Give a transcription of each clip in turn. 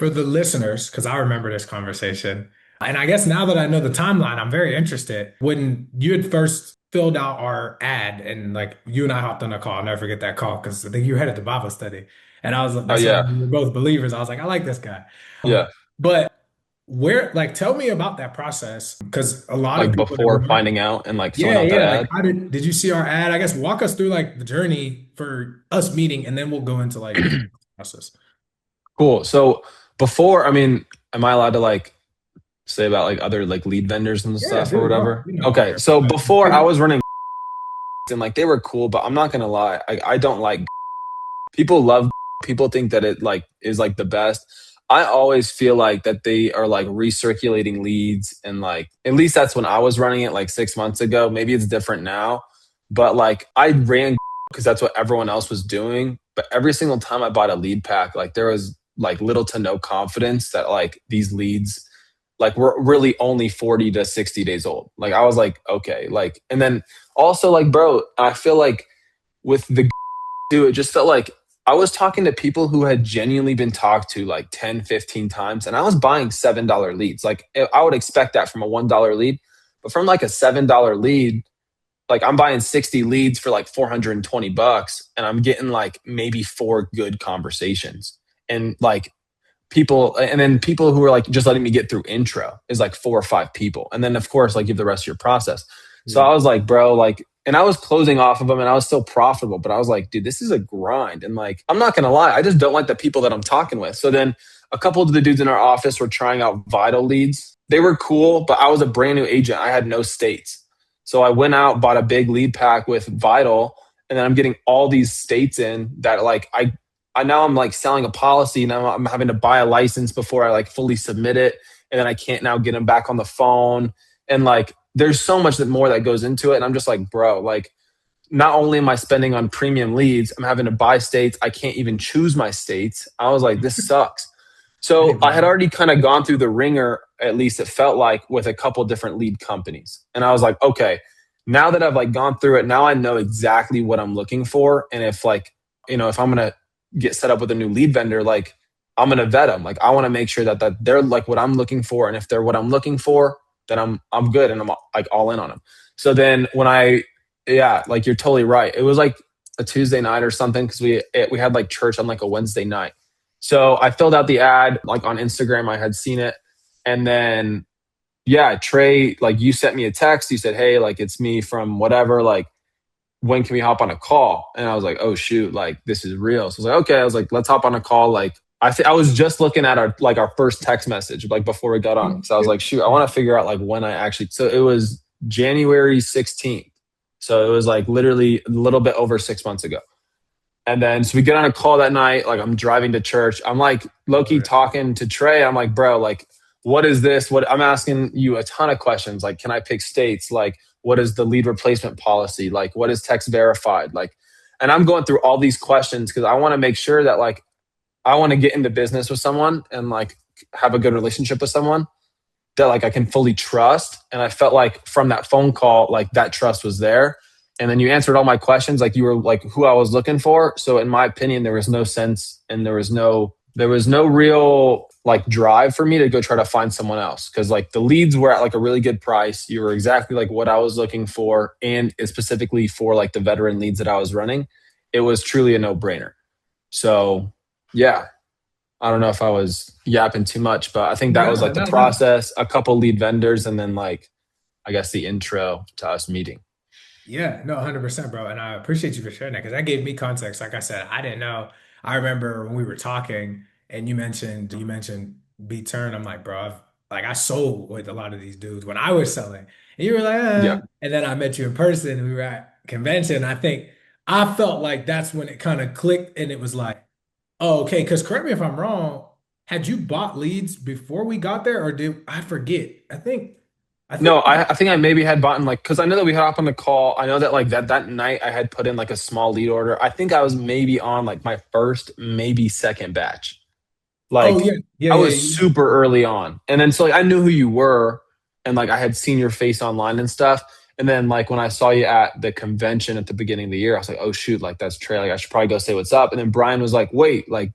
for the listeners, because I remember this conversation, and I guess now that I know the timeline, I'm very interested. When you had first filled out our ad, and like you and I hopped on a call, I'll never forget that call because I think you were headed to Bible study, and I was Oh that's yeah, when we were both believers. I was like, I like this guy. yeah. But where, like, tell me about that process because a lot of Like people that before were, finding out and like filling yeah, out that yeah. Like, ad. how did you see our ad? I guess walk us through like the journey for us meeting, and then we'll go into like the process. Cool. So before, I mean, am I allowed to like say about like other like lead vendors and Yeah, stuff or dude, bro. whatever? You know, I don't Okay. care. So before I But was running and like they were cool, but I'm not gonna lie, I don't like people love people think that it like is like the best. I always feel like that they are like recirculating leads and like at least that's when I was running it like 6 months ago. Maybe it's different now, but like I ran because that's what everyone else was doing. But every single time I bought a lead pack, like there was like little to no confidence that like these leads like were really only 40 to 60 days old. Like I was like, okay, like and then also like bro, I feel like with the dude, it just felt like I was talking to people who had genuinely been talked to like 10, 15 times, and I was buying $7 leads. Like I would expect that from a $1 lead, but from like a $7 lead, like I'm buying 60 leads for like 420 bucks, and I'm getting like maybe four good conversations. And like people, and then people who are like just letting me get through intro is like four or five people. And then of course, like give the rest of your process. So yeah, I was like, bro, like, and I was closing off of them and I was still profitable, but I was like, dude, this is a grind. And like, I'm not going to lie, I just don't like the people that I'm talking with. So then a couple of the dudes in our office were trying out Vital leads. They were cool, but I was a brand new agent. I had no states. So I went out, bought a big lead pack with Vital, and then I'm getting all these states in that like I now I'm like selling a policy. Now I'm having to buy a license before I like fully submit it. And then I can't now get them back on the phone. And like there's so much that more that goes into it. And I'm just like, bro, like not only am I spending on premium leads, I'm having to buy states. I can't even choose my states. I was like, this sucks. hey, So I had bro. already kind of gone through the ringer, at least it felt like, with a couple different lead companies. And I was like, okay, now that I've like gone through it, now I know exactly what I'm looking for. And if like, if I'm gonna get set up with a new lead vendor, like I'm gonna vet them. Like I want to make sure that they're like what I'm looking for, and if they're what I'm looking for, then I'm good and I'm like all in on them. So then when yeah, like you're totally right. It was like a Tuesday night or something because we had like church on like a Wednesday night. So I filled out the ad like on Instagram. I had seen it, and then yeah, Trey, like you sent me a text. You said, "Hey, like it's me from whatever. Like when can we hop on a call?" And I was like, "Oh shoot, like this is real." So I was like, "Okay." I was like, "Let's hop on a call." Like I was just looking at our first text message like before we got on. So I was like, "Shoot, I want to figure out like when I actually." So it was January 16th. So it was like literally a little bit over 6 months ago. And then so we get on a call that night. Like I'm driving to church. I'm like low key talking to Trey. I'm like, bro, like, what is this? What I'm asking you a ton of questions. Like, can I pick states? Like, what is the lead replacement policy? Like, what is text verified? Like, and I'm going through all these questions because I want to make sure that like I want to get into business with someone and like have a good relationship with someone that like I can fully trust. And I felt like from that phone call, like that trust was there. And then you answered all my questions, like you were like who I was looking for. So in my opinion, there was no sense and there was no real like drive for me to go try to find someone else. Cause like the leads were at like a really good price. You were exactly like what I was looking for. And specifically for like the veteran leads that I was running, it was truly a no brainer. So yeah, I don't know if I was yapping too much, but I think that was No, like the no, no. process, a couple lead vendors, and then like I guess the intro to us meeting. Yeah, no, 100%, bro. And I appreciate you for sharing that because that gave me context. Like I said, I didn't know. I remember when we were talking and you mentioned B turn. I'm like, bro, like I sold with a lot of these dudes when I was selling. And you were like, Yeah. and then I met you in person and we were at convention. I think I felt like that's when it kind of clicked and it was like, oh, okay. Because correct me if I'm wrong, had you bought leads before we got there or did I forget? I No, think I think I maybe had bought in like because I know that we had up on the call. I know that like that night I had put in like a small lead order. I think I was maybe on like my first, maybe second batch. oh Like yeah, yeah, I yeah, was yeah. super early on. And then so like I knew who you were and like I had seen your face online and stuff. And then like when I saw you at the convention at the beginning of the year, I was like, oh shoot, like that's Trey. Like I should probably go say what's up. And then Brian was like, wait, like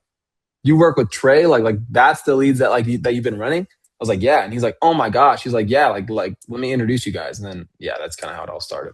you work with Trey, like that's the leads that that you've been running. I was like, yeah, and he's like, oh my gosh, he's like, yeah, like let me introduce you guys, and then yeah, that's kind of how it all started.